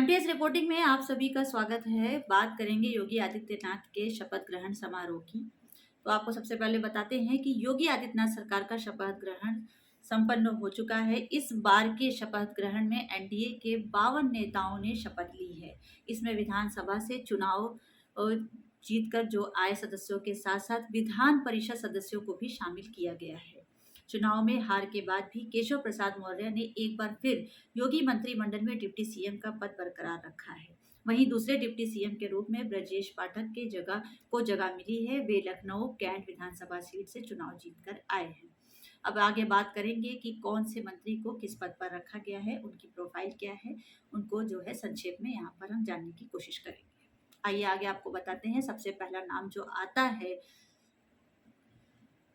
MTS reporting में आप सभी का स्वागत है। बात करेंगे योगी आदित्यनाथ के शपथ ग्रहण समारोह की। तो आपको सबसे पहले बताते हैं कि योगी आदित्यनाथ सरकार का शपथ ग्रहण संपन्न हो चुका है। इस बार के शपथ ग्रहण में एनडीए के 52 नेताओं ने शपथ ली है। इसमें विधानसभा से चुनाव जीतकर जो आए सदस्यों के साथ साथ विधान परिषद सदस्यों को भी शामिल किया गया है। चुनाव में हार के बाद भी केशव प्रसाद मौर्य ने एक बार फिर योगी मंत्रिमंडल में डिप्टी सीएम का पद बरकरार रखा है। वहीं दूसरे डिप्टी सीएम के रूप में ब्रजेश पाठक के जगह मिली है। वे लखनऊ कैंट विधानसभा सीट से चुनाव जीतकर आए हैं। अब आगे बात करेंगे कि कौन से मंत्री को किस पद पर रखा गया है, उनकी प्रोफाइल क्या है, उनको जो है संक्षेप में यहाँ पर हम जानने की कोशिश करेंगे। आइए आगे आपको बताते हैं। सबसे पहला नाम जो आता है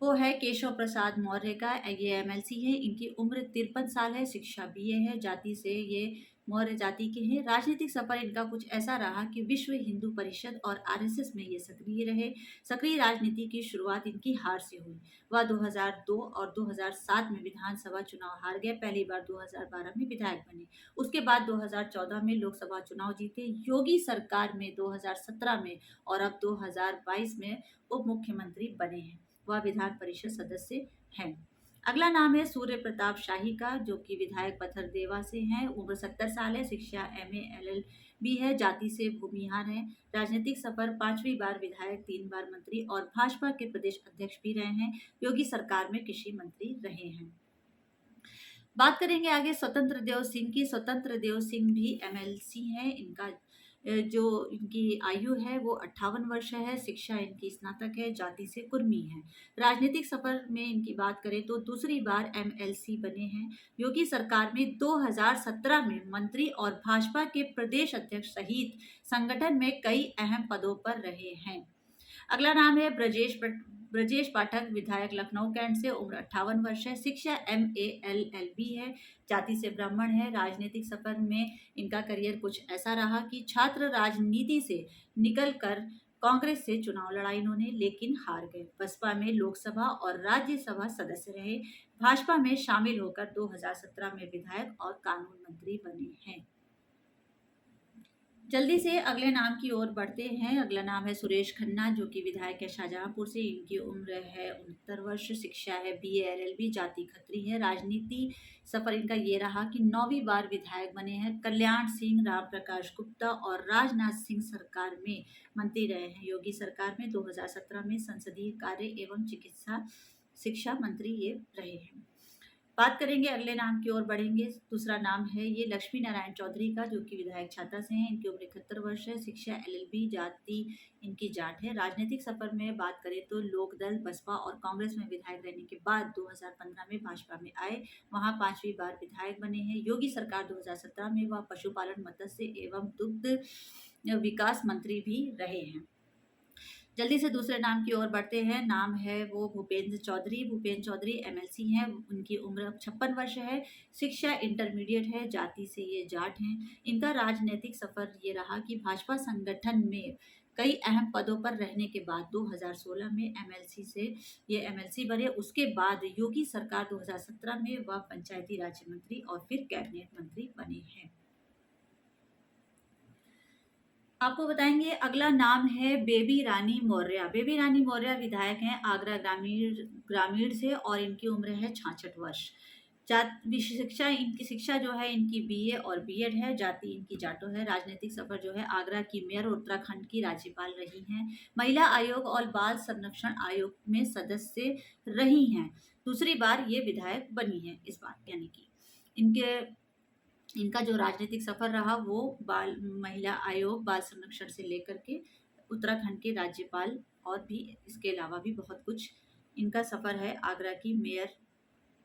वो है केशव प्रसाद मौर्य का। ये एमएलसी है। इनकी उम्र 53 साल है। शिक्षा बीए है। जाति से ये मौर्य जाति के हैं। राजनीतिक सफर इनका कुछ ऐसा रहा कि विश्व हिंदू परिषद और आरएसएस में ये सक्रिय रहे। सक्रिय राजनीति की शुरुआत इनकी हार से हुई। वह 2002 और 2007 में विधानसभा चुनाव हार गए। पहली बार 2012 में विधायक बने। उसके बाद 2014 में लोकसभा चुनाव जीते। योगी सरकार में 2017 में और अब 2022 में उप मुख्यमंत्री बने हैं। वह विधान परिषद सदस्य हैं। अगला नाम है सूर्य प्रताप शाही का, जो कि विधायक पथरदेवा से हैं। उम्र 70 साल है। शिक्षा एमए एलएलबी है। जाति से भूमिहार है। राजनीतिक सफर 5वीं बार विधायक, 3 बार मंत्री और भाजपा के प्रदेश अध्यक्ष भी रहे हैं। योगी सरकार में कृषि मंत्री रहे हैं। बात करेंगे आगे स्वतंत्र देव सिंह की। स्वतंत्र देव सिंह भी एमएलसी हैं। इनका जो इनकी आयु है वो 58 वर्ष है। शिक्षा इनकी स्नातक है। जाति से कुर्मी है। राजनीतिक सफर में इनकी बात करें तो दूसरी बार एमएलसी बने हैं। योगी सरकार में 2017 में मंत्री और भाजपा के प्रदेश अध्यक्ष सहित संगठन में कई अहम पदों पर रहे हैं। अगला नाम है ब्रजेश पाठक, विधायक लखनऊ कैंट से। उम्र 58 वर्ष है। शिक्षा एमएएलएलबी है। जाति से ब्राह्मण है। राजनीतिक सफर में इनका करियर कुछ ऐसा रहा कि छात्र राजनीति से निकलकर कांग्रेस से चुनाव लड़ा इन्होंने, लेकिन हार गए। बसपा में लोकसभा और राज्यसभा सदस्य रहे। भाजपा में शामिल होकर 2017 में विधायक और कानून मंत्री बने हैं। जल्दी से अगले नाम की ओर बढ़ते हैं। अगला नाम है सुरेश खन्ना, जो कि विधायक है शाहजहांपुर से। इनकी उम्र है 69 वर्ष। शिक्षा है बीए एलएलबी। जाति खत्री है। राजनीति सफर इनका ये रहा कि 9वीं बार विधायक बने हैं। कल्याण सिंह, राम प्रकाश गुप्ता और राजनाथ सिंह सरकार में मंत्री रहे हैं। योगी सरकार में 2017 में संसदीय कार्य एवं चिकित्सा शिक्षा मंत्री ये रहे हैं। बात करेंगे अगले नाम की ओर बढ़ेंगे। दूसरा नाम है ये लक्ष्मी नारायण चौधरी का, जो कि विधायक छाता से हैं। इनकी उम्र 71 वर्ष है। शिक्षा एलएलबी। जाति इनकी जाट है। राजनीतिक सफर में बात करें तो लोकदल, बसपा और कांग्रेस में विधायक रहने के बाद 2015 में भाजपा में आए। वहां 5वीं बार विधायक बने हैं। योगी सरकार 2017 में वह पशुपालन, मत्स्य एवं दुग्ध विकास मंत्री भी रहे हैं। जल्दी से दूसरे नाम की ओर बढ़ते हैं। नाम है वो भूपेंद्र चौधरी। भूपेंद्र चौधरी एमएलसी हैं। उनकी उम्र 56 वर्ष है। शिक्षा इंटरमीडिएट है। जाति से ये जाट हैं। इनका राजनीतिक सफर ये रहा कि भाजपा संगठन में कई अहम पदों पर रहने के बाद 2016 में ये एमएलसी बने। उसके बाद योगी सरकार 2017 में वह पंचायती राज मंत्री और फिर कैबिनेट मंत्री बने हैं। आपको बताएंगे अगला नाम है बेबी रानी मौर्य। बेबी रानी मौर्य विधायक हैं आगरा ग्रामीण से और इनकी उम्र है 66 वर्ष। शिक्षा जो है इनकी बीए और बीएड है। जाति इनकी जाटो है। राजनीतिक सफर जो है आगरा की मेयर और उत्तराखंड की राज्यपाल रही हैं। महिला आयोग और बाल संरक्षण आयोग में सदस्य रही हैं। दूसरी बार ये विधायक बनी है इस बार, यानी कि इनका जो राजनीतिक सफर रहा वो महिला आयोग, बाल संरक्षण से लेकर के उत्तराखंड के राज्यपाल और भी इसके अलावा भी बहुत कुछ इनका सफर है आगरा की मेयर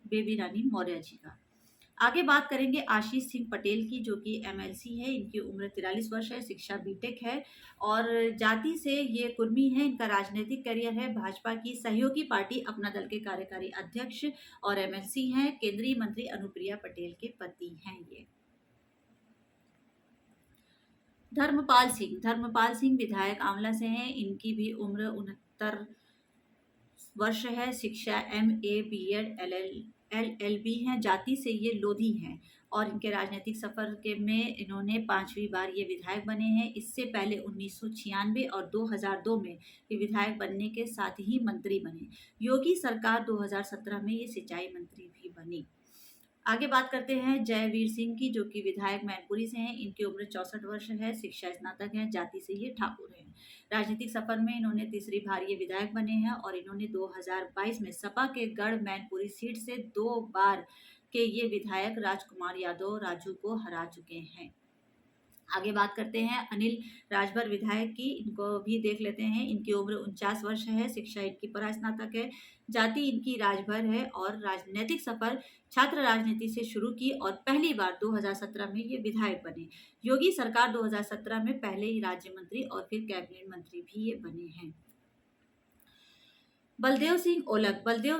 बेबी रानी मौर्य जी का। आगे बात करेंगे आशीष सिंह पटेल की, जो कि एमएलसी है। इनकी उम्र 43 वर्ष है। शिक्षा बीटेक है और जाति से ये कुर्मी है। इनका राजनीतिक करियर है भाजपा की सहयोगी पार्टी अपना दल के कार्यकारी अध्यक्ष और एमएलसी हैं। केंद्रीय मंत्री अनुप्रिया पटेल के पति हैं ये। धर्मपाल सिंह विधायक आंवला से हैं। इनकी भी उम्र 69 वर्ष है। शिक्षा एमए बीएड एलएलबी हैं। जाति से ये लोधी हैं और इनके राजनीतिक सफर के में इन्होंने 5वीं बार ये विधायक बने हैं। इससे पहले 1996 और 2002 में ये विधायक बनने के साथ ही मंत्री बने। योगी सरकार 2017 में ये सिंचाई मंत्री भी बनी। आगे बात करते हैं जयवीर सिंह की, जो कि विधायक मैनपुरी से हैं। इनकी उम्र 64 वर्ष है, शिक्षा स्नातक है, जाति से ये ठाकुर हैं। राजनीतिक सफर में इन्होंने तीसरी बार ये विधायक बने हैं और इन्होंने 2022 में सपा के गढ़ मैनपुरी सीट से 2 बार के ये विधायक राजकुमार यादव राजू को हरा चुके हैं। आगे बात करते हैं अनिल राजभर विधायक की, इनको भी देख लेते हैं। इनकी उम्र 49 वर्ष है, शिक्षा इनकी परास्नातक है, जाति इनकी राजभर है और राजनीतिक सफर छात्र राजनीति से शुरू की और पहली बार 2017 में ये विधायक बने। योगी सरकार 2017 में पहले ही राज्य मंत्री और फिर कैबिनेट मंत्री भी ये बने हैं। बलदेव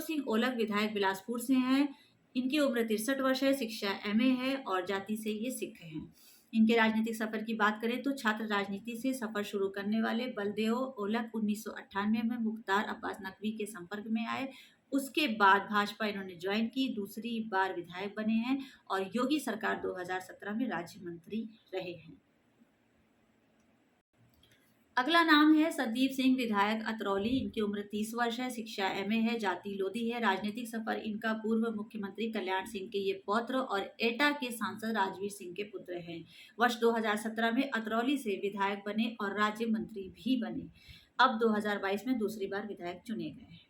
सिंह ओलख विधायक बिलासपुर से हैं। इनकी उम्र 63 वर्ष है, शिक्षा एमए है और जाति से ये सिख हैं। इनके राजनीतिक सफर की बात करें तो छात्र राजनीति से सफर शुरू करने वाले बलदेव ओलख 1998 में मुख्तार अब्बास नकवी के संपर्क में आए। उसके बाद भाजपा इन्होंने ज्वाइन की, दूसरी बार विधायक बने हैं और योगी सरकार 2017 में राज्य मंत्री रहे हैं। अगला नाम है संदीप सिंह विधायक अतरौली। इनकी उम्र 30 वर्ष है, शिक्षा एमए है, जाति लोधी है। राजनीतिक सफर इनका पूर्व मुख्यमंत्री कल्याण सिंह के ये पौत्र और एटा के सांसद राजवीर सिंह के पुत्र हैं। वर्ष 2017 में अतरौली से विधायक बने और राज्य मंत्री भी बने। अब 2022 में दूसरी बार विधायक चुने गए हैं।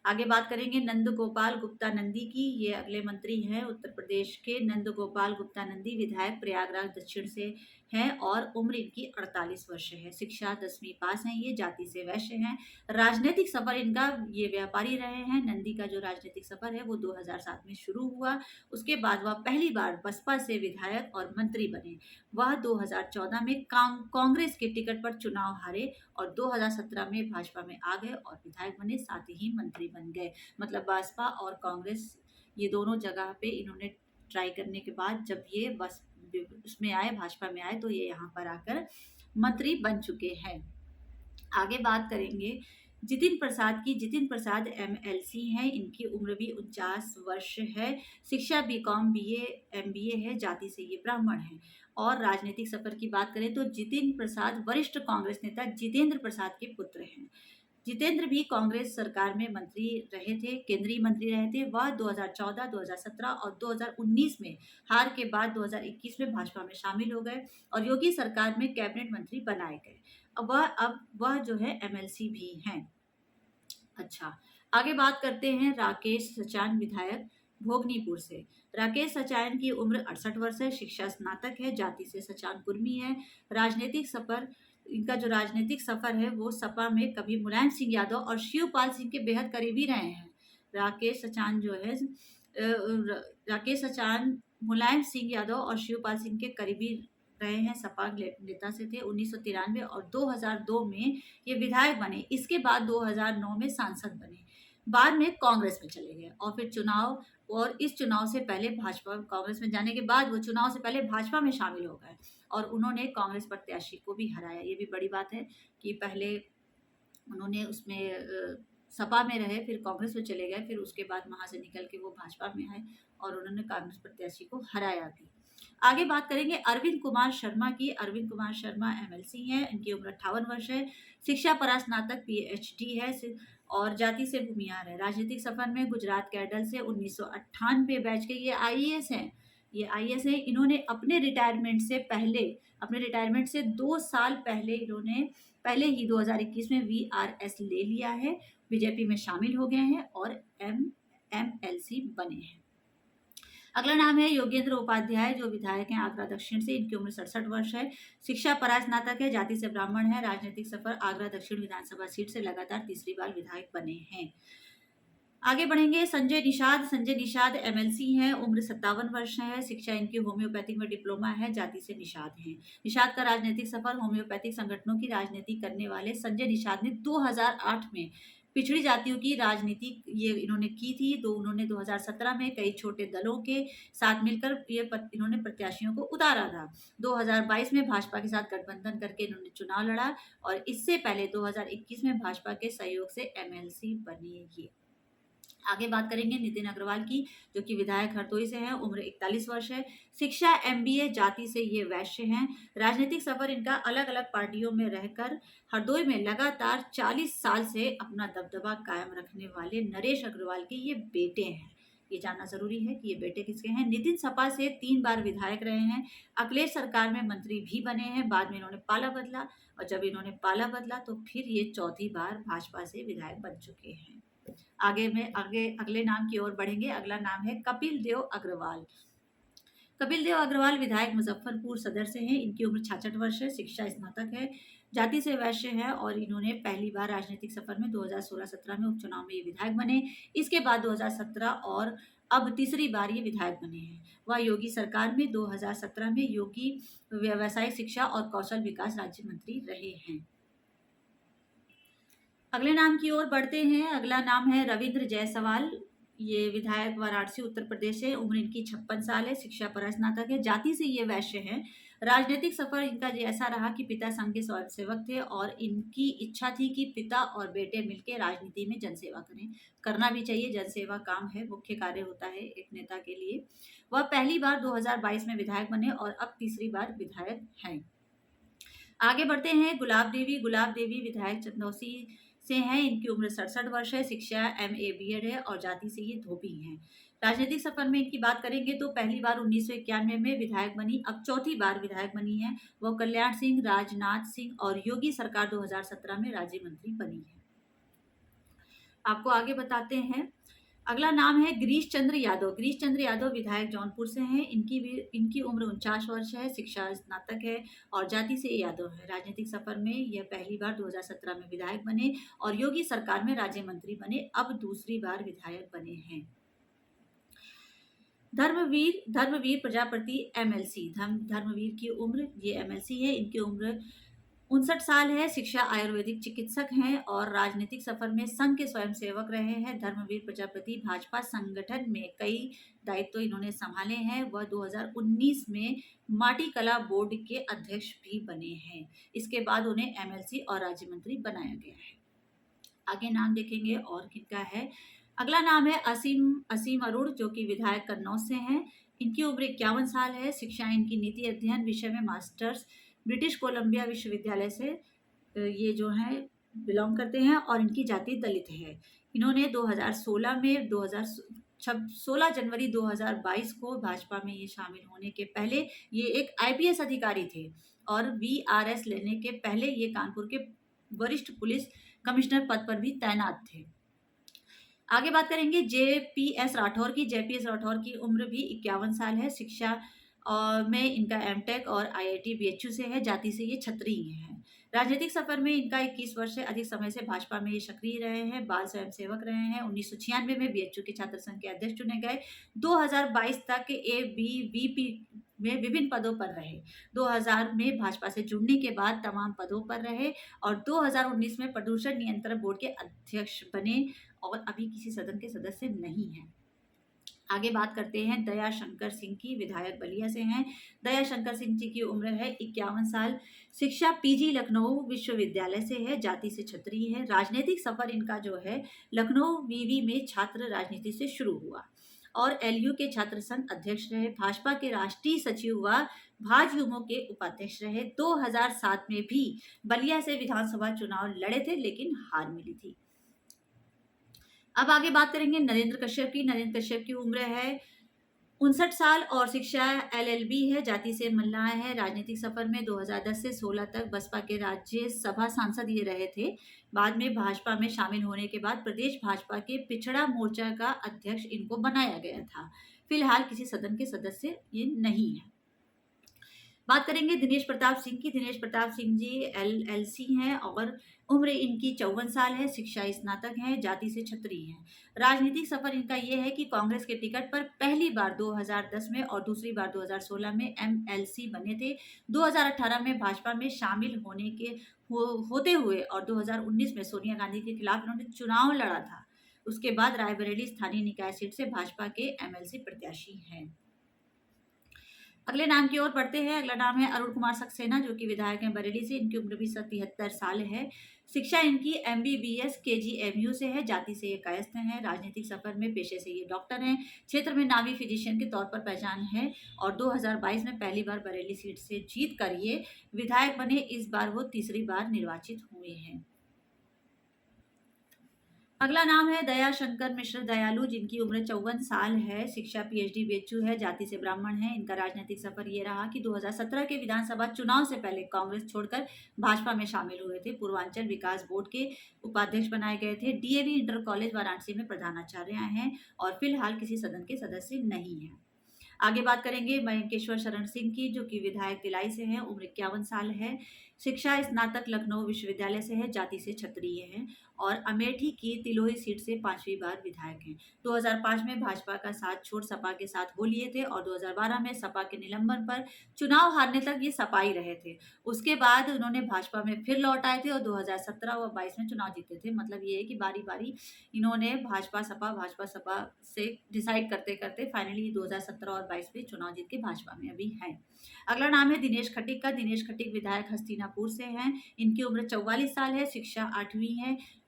आगे बात करेंगे नंद गोपाल गुप्ता नंदी की। ये अगले मंत्री हैं। उत्तर प्रदेश के नंद गोपाल गुप्ता नंदी विधायक प्रयागराज दक्षिण से हैं और उम्र इनकी 48 वर्ष है, शिक्षा 10वीं पास हैं, ये जाति से वैश्य हैं। राजनीतिक सफर इनका ये व्यापारी रहे हैं। नंदी का जो राजनीतिक सफर है वो 2007 में शुरू हुआ। उसके बाद वह पहली बार बसपा से विधायक और मंत्री बने। वह 2014 में कांग्रेस के टिकट पर चुनाव हारे और 2017 में भाजपा में आ गए और विधायक बने, साथ ही मंत्री बन गए। मतलब भाजपा और कांग्रेस ये दोनों जगह पे इन्होंने ट्राई करने के बाद जब ये बस उसमें आए, भाजपा में आए, तो ये यहाँ पर आकर मंत्री बन चुके हैं। आगे बात करेंगे जितिन प्रसाद की। जितिन प्रसाद एमएलसी हैं। इनकी उम्र भी 49 वर्ष है, शिक्षा बीकॉम बीए एमबीए है, जाति से ये ब्राह्मण हैं। और राजनीतिक सफर की बात करें तो जितिन प्रसाद वरिष्ठ कांग्रेस नेता जितेंद्र प्रसाद के पुत्र हैं। जितेंद्र भी कांग्रेस सरकार में मंत्री रहे थे, केंद्रीय मंत्री रहे थे। वह 2014, 2017 और 2019 में हार के बाद 2021 में भाजपा में शामिल हो गए और योगी सरकार में कैबिनेट मंत्री बनाए गए। अब वह जो है एमएलसी भी हैं। अच्छा, आगे बात करते हैं राकेश सचान विधायक भोगनीपुर से। राकेश सचान की उम्र 68 वर्ष है, शिक्षा स्नातक है, जाति से सचान कुर्मी है। राजनीतिक सफर इनका जो राजनीतिक सफर है वो सपा में कभी मुलायम सिंह यादव और शिवपाल सिंह के बेहद करीबी रहे हैं। राकेश सचान जो है राकेश सचान मुलायम सिंह यादव और शिवपाल सिंह के करीबी रहे हैं, सपा नेता से थे। 1993 और 2002 में ये विधायक बने। इसके बाद 2009 में सांसद बने, बाद में कांग्रेस में चले गए और फिर चुनाव और इस चुनाव से पहले भाजपा कांग्रेस में जाने के बाद वो चुनाव से पहले भाजपा में शामिल हो गए और उन्होंने कांग्रेस प्रत्याशी को भी हराया। ये भी बड़ी बात है कि पहले उन्होंने उसमें सपा में रहे, फिर कांग्रेस में चले गए, फिर उसके बाद वहां से निकल के वो भाजपा में आए और उन्होंने कांग्रेस प्रत्याशी को हराया भी। आगे बात करेंगे अरविंद कुमार शर्मा की। अरविंद कुमार शर्मा एमएलसी हैं। इनकी उम्र 58 वर्ष है, शिक्षा परास्नातक पीएचडी है और जाति से भूमिहार है। राजनीतिक सफर में गुजरात कैडर से 1998 बैच के ये आईएएस हैं। इन्होंने अपने रिटायरमेंट से 2 साल पहले ही 2021 में वीआरएस ले लिया है, बीजेपी में शामिल हो गए हैं और एमएलसी बने हैं। अगला नाम है योगेंद्र उपाध्याय, जो विधायक हैं आगरा दक्षिण से। इनकी उम्र 67 वर्ष है, शिक्षा परास्नातक है, जाति से ब्राह्मण है। राजनीतिक सफर आगरा दक्षिण विधानसभा सीट से लगातार तीसरी बार विधायक बने हैं। आगे बढ़ेंगे संजय निषाद एमएलसी हैं। उम्र 57 वर्ष है, शिक्षा इनकी होम्योपैथिक में डिप्लोमा है, जाति से निषाद हैं। निषाद का राजनीतिक सफर होम्योपैथिक संगठनों की राजनीति करने वाले संजय निषाद ने 2008 में पिछड़ी जातियों की राजनीति ये इन्होंने की थी। तो उन्होंने 2017 में कई छोटे दलों के साथ मिलकर इन्होंने प्रत्याशियों को उतारा था। 2022 में भाजपा के साथ गठबंधन करके इन्होंने चुनाव लड़ा और इससे पहले 2021 में भाजपा के सहयोग से एमएलसी बने ये। आगे बात करेंगे नितिन अग्रवाल की, जो कि विधायक हरदोई से हैं, उम्र 41 वर्ष है, शिक्षा एमबीए, जाति से ये वैश्य हैं। राजनीतिक सफर इनका अलग अलग पार्टियों में रहकर हरदोई में लगातार 40 साल से अपना दबदबा कायम रखने वाले नरेश अग्रवाल के ये बेटे हैं। ये जानना जरूरी है कि ये बेटे किसके हैं। नितिन सपा से 3 बार विधायक रहे हैं, अखिलेश सरकार में मंत्री भी बने हैं, बाद में इन्होंने पाला बदला, और जब इन्होंने पाला बदला तो फिर ये चौथी बार भाजपा से विधायक बन चुके हैं। आगे अगले नाम की ओर बढ़ेंगे। अगला नाम है कपिल देव अग्रवाल। कपिल देव अग्रवाल विधायक मुजफ्फरपुर सदर से हैं। इनकी उम्र 66 वर्ष है, शिक्षा स्नातक है, जाति से वैश्य है, और इन्होंने पहली बार राजनीतिक सफर में 2016-17 में उपचुनाव में ये विधायक बने। इसके बाद 2017 और अब तीसरी बार ये विधायक बने हैं। वह योगी सरकार में 2017 में योगी व्यावसायिक शिक्षा और कौशल विकास राज्य मंत्री रहे हैं। अगले नाम की ओर बढ़ते हैं। अगला नाम है रविंद्र जायसवाल। ये विधायक वाराणसी उत्तर प्रदेश है। उम्र इनकी 56 साल है, शिक्षा पर स्नातक है, जाति से ये वैश्य हैं। राजनीतिक सफर इनका ऐसा रहा कि पिता संघ के स्वयंसेवक थे और इनकी इच्छा थी कि पिता और बेटे मिलकर राजनीति में जनसेवा करें। करना भी चाहिए, जनसेवा काम है, मुख्य कार्य होता है एक नेता के लिए। वह पहली बार 2022 में विधायक बने और अब तीसरी बार विधायक हैं। आगे बढ़ते हैं। गुलाब देवी विधायक चंदौसी से हैं। इनकी उम्र 67 वर्ष है, शिक्षा एमए बीएड है, और जाति से ये धोबी हैं। राजनीतिक सफर में इनकी बात करेंगे तो पहली बार 1991 में विधायक बनी, अब चौथी बार विधायक बनी है। वो कल्याण सिंह, राजनाथ सिंह और योगी सरकार 2017 में राज्य मंत्री बनी है। आपको आगे बताते हैं। अगला नाम है गिरीश चंद्र यादव। गिरीश चंद्र यादव विधायक जौनपुर से हैं। इनकी उम्र 49 वर्ष है, शिक्षा स्नातक है, और जाति से यादव है। राजनीतिक सफर में यह पहली बार 2017 में विधायक बने और योगी सरकार में राज्य मंत्री बने, अब दूसरी बार विधायक बने हैं। धर्मवीर प्रजापति एमएलसी। धर्मवीर की उम्र, ये एमएलसी है, इनकी उम्र 59 साल है, शिक्षा आयुर्वेदिक चिकित्सक हैं और राजनीतिक सफर में संघ के स्वयंसेवक रहे हैं। धर्मवीर प्रजापति भाजपा संगठन में कई दायित्व इन्होंने संभाले हैं। वह 2019 में माटी कला बोर्ड के अध्यक्ष भी बने हैं। इसके बाद उन्हें एमएलसी और राज्य मंत्री बनाया गया है। आगे नाम देखेंगे और किनका है। अगला नाम है असीम अरुण, जो कि विधायक कन्नौज से हैं। इनकी उम्र 51 साल है, शिक्षा इनकी नीति अध्ययन विषय में मास्टर्स ब्रिटिश कोलंबिया विश्वविद्यालय से ये जो है बिलोंग करते हैं, और इनकी जाति दलित है। इन्होंने 16 जनवरी 2022 को भाजपा में ये शामिल होने के पहले ये एक आईपीएस अधिकारी थे, और वीआरएस लेने के पहले ये कानपुर के वरिष्ठ पुलिस कमिश्नर पद पर भी तैनात थे। आगे बात करेंगे जेपीएस राठौर की। जेपीएस राठौर की उम्र भी 51 साल है, शिक्षा में इनका एमटेक और आईआईटी बीएचयू से है, जाति से ये क्षत्रिय हैं। राजनीतिक सफर में इनका 21 वर्ष से अधिक समय से भाजपा में ये सक्रिय रहे हैं, बाल स्वयंसेवक रहे हैं। 1996 में बीएचयू के छात्र संघ के अध्यक्ष चुने गए। 2022 तक एबीवीपी में विभिन्न पदों पर रहे। 2000 में भाजपा से जुड़ने के बाद तमाम पदों पर रहे और 2019 में प्रदूषण नियंत्रण बोर्ड के अध्यक्ष बने, और अभी किसी सदन के सदस्य नहीं है। आगे बात करते हैं दया शंकर सिंह की। विधायक बलिया से हैं। दया शंकर सिंह जी की उम्र है 51 साल, शिक्षा पीजी लखनऊ विश्वविद्यालय से है, जाति से क्षत्रिय है। राजनीतिक सफर इनका जो है लखनऊ वीवी में छात्र राजनीति से शुरू हुआ और एलयू के छात्र संघ अध्यक्ष रहे। भाजपा के राष्ट्रीय सचिव व भाजयुमो के उपाध्यक्ष रहे। 2007 में भी बलिया से विधानसभा चुनाव लड़े थे, लेकिन हार मिली थी। अब आगे बात करेंगे नरेंद्र कश्यप की। नरेंद्र कश्यप की उम्र है 59 साल और शिक्षा एलएलबी है, जाति से मल्लाह है। राजनीतिक सफर में 2010 से 16 तक बसपा के राज्यसभा सांसद ये रहे थे। बाद में भाजपा में शामिल होने के बाद प्रदेश भाजपा के पिछड़ा मोर्चा का अध्यक्ष इनको बनाया गया था। फिलहाल किसी सदन के सदस्य ये नहीं है। बात करेंगे दिनेश प्रताप सिंह की। दिनेश प्रताप सिंह जी एलएलसी हैं और उम्र इनकी 54 साल है, शिक्षा स्नातक हैं, जाति से क्षत्रिय हैं। राजनीतिक सफर इनका ये है कि कांग्रेस के टिकट पर पहली बार 2010 में और दूसरी बार 2016 में एमएलसी बने थे। 2018 में भाजपा में शामिल होते हुए और 2019 में सोनिया गांधी के खिलाफ इन्होंने चुनाव लड़ा था। उसके बाद रायबरेली स्थानीय निकाय सीट से भाजपा के एमएलसी प्रत्याशी हैं। अगले नाम की ओर बढ़ते हैं। अगला नाम है अरुण कुमार सक्सेना, जो कि विधायक हैं बरेली से। इनकी उम्र भी 73 साल है, शिक्षा इनकी MBBS KGMU से है, जाति से ये कायस्थ हैं, राजनीतिक सफर में पेशे से ये डॉक्टर हैं, क्षेत्र में नामी फिजिशियन के तौर पर पहचान है और 2022 में पहली बार बरेली सीट से जीत कर ये विधायक बने। इस बार वो तीसरी बार निर्वाचित हुए हैं। अगला नाम है दया शंकर मिश्र दयालु, जिनकी उम्र 54 साल है, शिक्षा PhD BHU है, जाति से ब्राह्मण है। इनका राजनीतिक सफर ये रहा कि 2017 के विधानसभा चुनाव से पहले कांग्रेस छोड़कर भाजपा में शामिल हुए थे, पूर्वांचल विकास बोर्ड के उपाध्यक्ष बनाए गए थे, DAV इंटर कॉलेज वाराणसी में प्रधानाचार्य हैं और फिलहाल किसी सदन के सदस्य नहीं है। आगे बात करेंगे मयंकेश्वर शरण सिंह की, जो कि विधायक तिलाई से हैं, उम्र 51 साल है, शिक्षा स्नातक लखनऊ विश्वविद्यालय से है, जाति से क्षत्रिय हैं और अमेठी की तिलोही सीट से 5वीं बार विधायक हैं। 2005 में भाजपा का साथ छोड़ सपा के साथ हो लिए थे और 2012 में सपा के निलंबन पर चुनाव हारने तक ये सपा ही रहे थे। उसके बाद उन्होंने भाजपा में फिर लौट आए थे और 2017 और 22 में चुनाव जीते थे। मतलब ये है कि बारी बारी इन्होंने भाजपा सपा से डिसाइड करते करते फाइनली 2017 और 22 में चुनाव जीत के भाजपा में अभी हैं। अगला नाम है दिनेश खटीक का। दिनेश खटीक विधायक हस्तिनापुर से हैं, इनकी उम्र 44 साल है, शिक्षा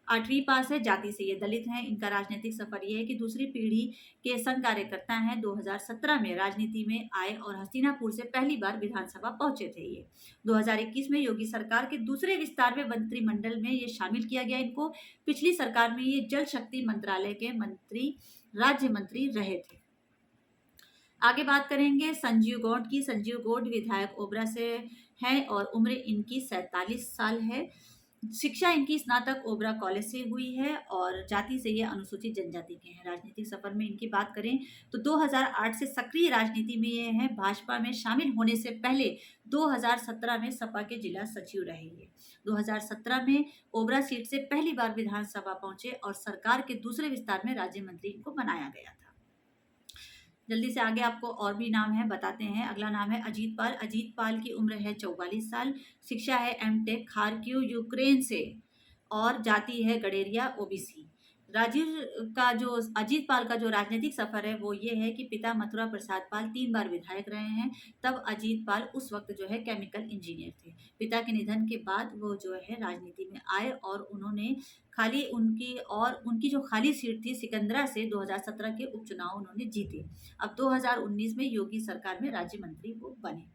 8वीं पास है, जाति से ये दलित हैं। इनका राजनीतिक सफर ये है कि दूसरी पीढ़ी के संघ कार्यकर्ता हैं, 2017 में राजनीति में आए और हस्तिनापुर से पहली बार विधानसभा पहुंचे थे। ये 2021 में योगी सरकार के दूसरे विस्तार में मंत्रिमंडल में ये शामिल किया गया इनको। पिछली सरकार में ये जल शक्ति मंत्रालय के राज्य मंत्री रहे थे। आगे बात करेंगे संजीव गौड़ की। संजीव गौड़ विधायक ओबरा से हैं और उम्र इनकी 47 साल है, शिक्षा इनकी स्नातक ओबरा कॉलेज से हुई है और जाति से ये अनुसूचित जनजाति के हैं। राजनीतिक सफर में इनकी बात करें तो 2008 से सक्रिय राजनीति में ये हैं। भाजपा में शामिल होने से पहले 2017 में सपा के जिला सचिव रहे ये। 2017 में ओबरा सीट से पहली बार विधानसभा पहुंचे और सरकार के दूसरे विस्तार में राज्य मंत्री इनको बनाया गया था। जल्दी से आगे आपको और भी नाम है बताते हैं। अगला नाम है अजीत पाल। अजीत पाल की उम्र है 44 साल, शिक्षा है MTech खार्किव यूक्रेन से और जाति है गडेरिया OBC। अजीत पाल का जो राजनीतिक सफर है वो ये है कि पिता मथुरा प्रसाद पाल 3 बार विधायक रहे हैं। तब अजीत पाल उस वक्त जो है केमिकल इंजीनियर थे। पिता के निधन के बाद वो जो है राजनीति में आए और उन्होंने उनकी जो खाली सीट थी सिकंदरा से 2017 के उपचुनाव उन्होंने जीते। अब 2019 में योगी सरकार में राज्य मंत्री वो बने।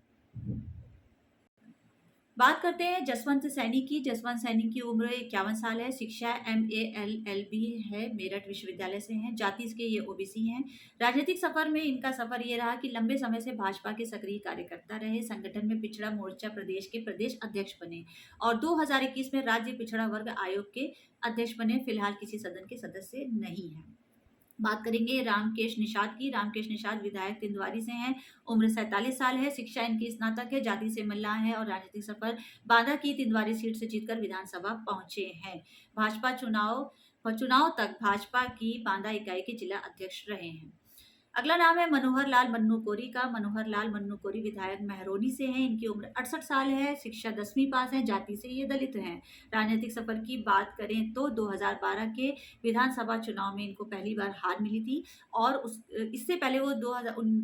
बात करते हैं जसवंत सैनी की। जसवंत सैनी की उम्र 51 साल है, शिक्षा MA LLB है, मेरठ विश्वविद्यालय से हैं, जाति के ये OBC हैं। राजनीतिक सफर में इनका सफर ये रहा कि लंबे समय से भाजपा के सक्रिय कार्यकर्ता रहे, संगठन में पिछड़ा मोर्चा प्रदेश के प्रदेश अध्यक्ष बने और 2021 में राज्य पिछड़ा वर्ग आयोग के अध्यक्ष बने। फिलहाल किसी सदन के सदस्य नहीं है। बात करेंगे रामकेश निषाद की। रामकेश निषाद विधायक तिंदवारी से हैं, उम्र 47 साल है, शिक्षा इनकी स्नातक है, जाति से मल्लाह है और राजनीतिक सफर बांदा की तिंदवारी सीट से जीतकर विधानसभा पहुंचे हैं। चुनाव तक भाजपा की बांदा इकाई के जिला अध्यक्ष रहे हैं। अगला नाम है मनोहर लाल मन्नू कोरी का। मनोहर लाल मन्नू कोरी विधायक मेहरौनी से हैं, इनकी उम्र 68 साल है, शिक्षा 10वीं पास है, जाति से ये दलित हैं। राजनीतिक सफर की बात करें तो 2012 के विधानसभा चुनाव में इनको पहली बार हार मिली थी और इससे पहले वो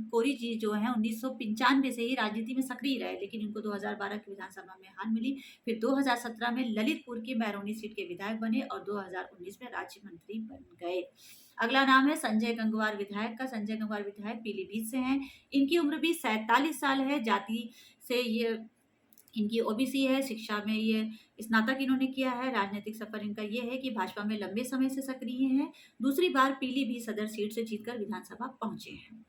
कोरी जी जो है 1995 से ही राजनीति में सक्रिय रहे, लेकिन इनको 2012 की विधानसभा में हार मिली। फिर 2017 में ललितपुर की मेहरौनी सीट के विधायक बने और 2019 में राज्य मंत्री बन गए। अगला नाम है संजय गंगवार विधायक का। संजय गंगवार विधायक पीलीभीत से हैं, इनकी उम्र भी 47 साल है, जाति से ये इनकी OBC है, शिक्षा में ये स्नातक इन्होंने किया है। राजनीतिक सफर इनका ये है कि भाजपा में लंबे समय से सक्रिय हैं, दूसरी बार पीलीभीत सदर सीट से जीतकर विधानसभा पहुंचे हैं।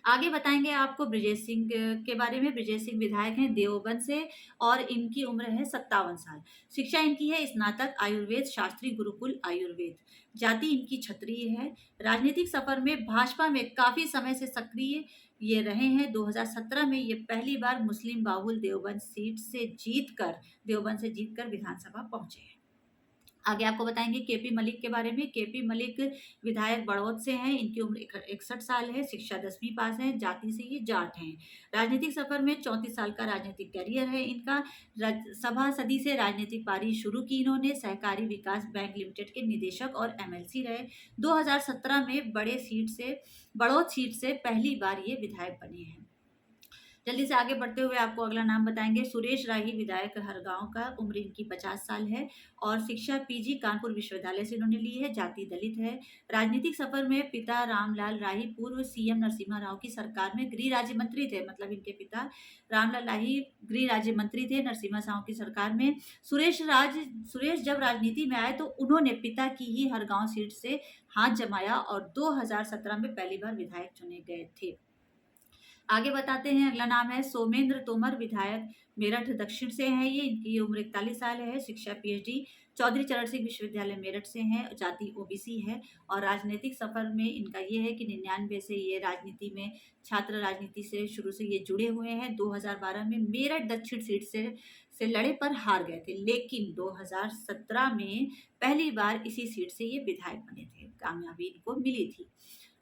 आगे बताएंगे आपको ब्रिजेश सिंह के बारे में। ब्रिजेश सिंह विधायक हैं देवबंद से और इनकी उम्र है 57 साल, शिक्षा इनकी है स्नातक आयुर्वेद शास्त्री गुरुकुल आयुर्वेद, जाति इनकी क्षत्रिय है। राजनीतिक सफर में भाजपा में काफी समय से सक्रिय ये रहे हैं। 2017 में ये पहली बार मुस्लिम बाहुल देवबंद से जीतकर विधानसभा पहुंचे हैं। आगे आपको बताएंगे KP मलिक के बारे में। KP मलिक विधायक बड़ौद से हैं, इनकी उम्र 61 साल है, शिक्षा 10वीं पास है, जाति से ये जाट हैं। राजनीतिक सफर में 34 साल का राजनीतिक करियर है इनका। सभा सदी से राजनीतिक पारी शुरू की इन्होंने। सहकारी विकास बैंक लिमिटेड के निदेशक और MLC रहे। 2017 में बड़ौद सीट से पहली बार ये विधायक बने हैं। जल्दी से आगे बढ़ते हुए आपको अगला नाम बताएंगे। सुरेश राही विधायक हरगांव का, उम्र इनकी 50 साल है और शिक्षा पीजी कानपुर विश्वविद्यालय से इन्होंने ली है। जाति दलित है। राजनीतिक सफर में पिता रामलाल राही पूर्व सीएम नरसिम्हा राव की सरकार में गृह राज्य मंत्री थे। मतलब इनके पिता रामलाल राही गृह राज्य मंत्री थे नरसिम्हा राव की सरकार में। सुरेश जब राजनीति में आए तो उन्होंने पिता की ही हरगांव सीट से हाथ जमाया और 2017 में पहली बार विधायक चुने गए थे। आगे बताते हैं। अगला नाम है सोमेंद्र तोमर, विधायक मेरठ दक्षिण से है ये। इनकी उम्र 41 साल है। शिक्षा पीएचडी चौधरी चरण सिंह विश्वविद्यालय मेरठ से है। जाति ओबीसी है और राजनीतिक सफर में इनका ये है कि 99 से ये राजनीति में, छात्र राजनीति से शुरू से ये जुड़े हुए हैं। 2012 में मेरठ दक्षिण सीट से लड़े पर हार गए थे, लेकिन 2017 में पहली बार इसी सीट से ये विधायक बने थे। कामयाबी इनको मिली थी।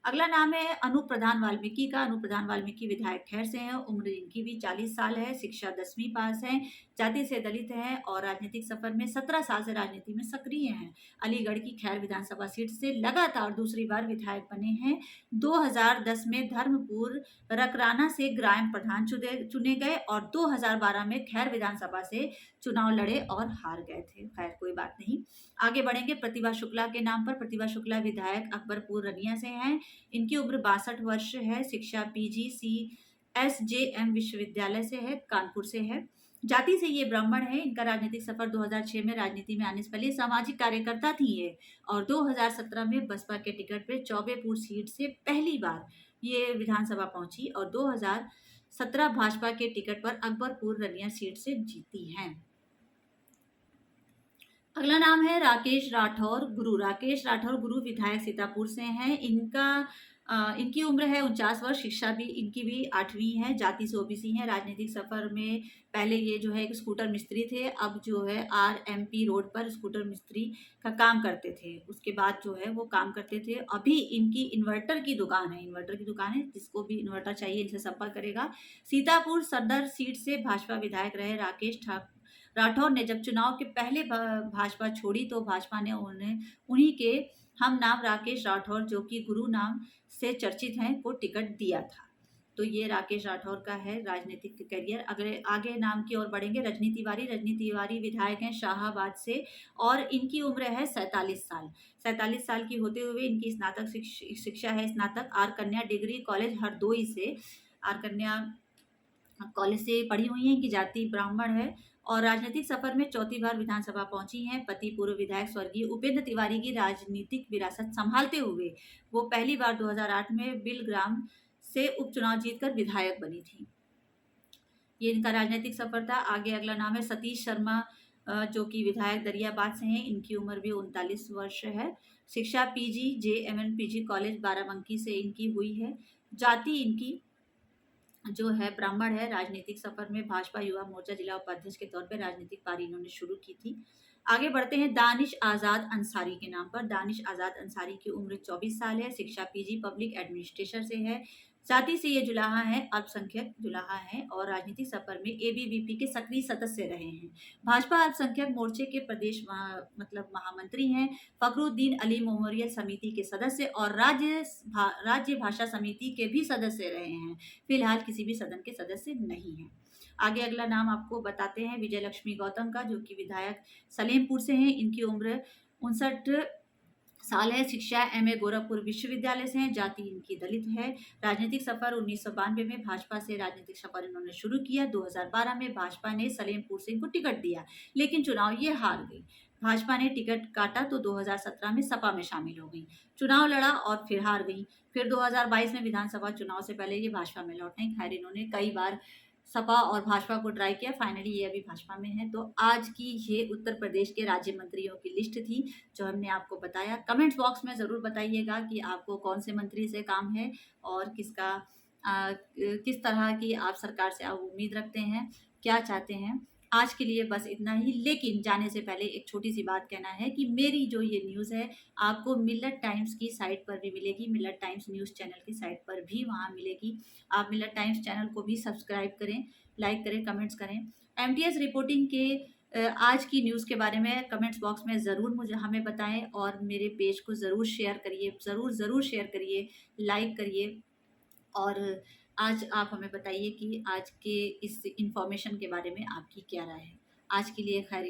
अगला नाम है अनूप प्रधान वाल्मीकि का। अनूप प्रधान वाल्मीकि विधायक खैर से हैं। उम्र इनकी भी 40 साल है। शिक्षा 10वीं पास है। जाति से दलित हैं और राजनीतिक सफर में 17 साल से राजनीति में सक्रिय हैं। अलीगढ़ की खैर विधानसभा सीट से लगातार दूसरी बार विधायक बने हैं। 2010 में धर्मपुर रकराना से ग्राम प्रधान चुने गए और 2012 में खैर विधानसभा से चुनाव लड़े और हार गए थे। खैर कोई बात नहीं। आगे बढ़ेंगे प्रतिभा शुक्ला के नाम पर। प्रतिभा शुक्ला विधायक अकबरपुर रनिया से हैं। इनकी उम्र 62 वर्ष है। शिक्षा पीजीसी एसजेएम विश्वविद्यालय से है, कानपुर से है। जाति से ये ब्राह्मण है। इनका राजनीतिक सफर 2006 में राजनीति में आने से पहले सामाजिक कार्यकर्ता थी ये और 2017 में बसपा के टिकट पे चौबेपुर सीट से पहली बार ये विधानसभा पहुंची और 2017 भाजपा के टिकट पर अकबरपुर रनिया सीट से जीती हैं। अगला नाम है राकेश राठौर गुरु। राकेश राठौर गुरु विधायक सीतापुर से हैं। इनकी उम्र है 49 वर्ष। शिक्षा भी इनकी भी 8वीं है। जाति से ओबीसी हैं। राजनीतिक सफर में पहले ये जो है एक स्कूटर मिस्त्री थे, अब जो है आरएमपी रोड पर स्कूटर मिस्त्री का काम करते थे। उसके बाद जो है वो काम करते थे। अभी इनकी इन्वर्टर की दुकान है। जिसको भी इन्वर्टर चाहिए इनसे संपर्क करेगा। सीतापुर सदर सीट से भाजपा विधायक रहे राकेश राठौर ने जब चुनाव के पहले भाजपा छोड़ी तो भाजपा ने उन्हीं के हम नाम राकेश राठौर, जो कि गुरु नाम से चर्चित हैं, को टिकट दिया था। तो ये राकेश राठौर का है राजनीतिक करियर। अगले आगे नाम की ओर बढ़ेंगे। रजनी तिवारी विधायक हैं शाहाबाद से और इनकी उम्र है 47 साल। 47 साल की होते हुए इनकी स्नातक शिक्षा है। स्नातक आर कन्या डिग्री कॉलेज हरदोई से, आर कन्या कॉलेज से पढ़ी हुई हैं। कि जाति ब्राह्मण है और राजनीतिक सफर में चौथी बार विधानसभा पहुंची हैं। पति पूर्व विधायक स्वर्गीय उपेंद्र तिवारी की राजनीतिक विरासत संभालते हुए वो पहली बार 2008 में बिलग्राम से उपचुनाव जीतकर विधायक बनी थी। ये इनका राजनीतिक सफर था। आगे अगला नाम है सतीश शर्मा, जो कि विधायक दरियाबाद से हैं। इनकी उम्र भी 39 वर्ष है। शिक्षा पीजी जेएमएन पीजी कॉलेज बाराबंकी से इनकी हुई है। जाति इनकी जो है ब्राह्मण है। राजनीतिक सफर में भाजपा युवा मोर्चा जिला उपाध्यक्ष के तौर पर राजनीतिक पारी इन्होंने शुरू की थी। आगे बढ़ते हैं दानिश आजाद अंसारी के नाम पर। दानिश आजाद अंसारी की उम्र 24 साल है। शिक्षा पीजी पब्लिक एडमिनिस्ट्रेशन से है। जाति से ये जुलाहा है, अल्पसंख्यक जुलाहा है और राजनीतिक सफर में एबीवीपी के सक्रिय सदस्य रहे हैं। भाजपा अल्पसंख्यक मोर्चे के प्रदेश महामंत्री हैं। फखरुद्दीन अली मेमोरियल समिति के सदस्य और राज्य भाषा समिति के भी सदस्य रहे हैं। फिलहाल किसी भी सदन के सदस्य नहीं हैं। आगे अगला नाम आपको बताते हैं विजय लक्ष्मी गौतम का, जो कि विधायक सलेमपुर से हैं। इनकी उम्र 59 साल है। शिक्षा एमए गोरखपुर विश्वविद्यालय से हैं। जाति इनकी दलित है। राजनीतिक सफर 1992 में भाजपा से राजनीतिक सफर इन्होंने शुरू किया। 2012 में भाजपा ने सलेमपुर से इनको टिकट दिया, लेकिन चुनाव ये हार गई। भाजपा ने टिकट काटा तो 2017 में सपा में शामिल हो गई। चुनाव लड़ा और फिर हार गई। फिर 2022 में विधानसभा चुनाव से पहले ये भाजपा में लौट आई। खैर इन्होंने कई बार सपा और भाजपा को ट्राई किया, फाइनली ये अभी भाजपा में है। तो आज की ये उत्तर प्रदेश के राज्य मंत्रियों की लिस्ट थी जो हमने आपको बताया। कमेंट्स बॉक्स में ज़रूर बताइएगा कि आपको कौन से मंत्री से काम है और किस तरह की आप सरकार से आप उम्मीद रखते हैं, क्या चाहते हैं। आज के लिए बस इतना ही, लेकिन जाने से पहले एक छोटी सी बात कहना है कि मेरी जो ये न्यूज़ है आपको मिलत टाइम्स की साइट पर भी मिलेगी। मिलत टाइम्स न्यूज़ चैनल की साइट पर भी वहाँ मिलेगी। आप मिलत टाइम्स चैनल को भी सब्सक्राइब करें, लाइक करें, कमेंट्स करें। एमटीएस रिपोर्टिंग के आज की न्यूज़ के बारे में कमेंट्स बॉक्स में ज़रूर हमें बताएं और मेरे पेज को ज़रूर शेयर करिए, ज़रूर शेयर करिए, लाइक करिए और आज आप हमें बताइए कि आज के इस इंफॉर्मेशन के बारे में आपकी क्या राय है। आज के लिए खैर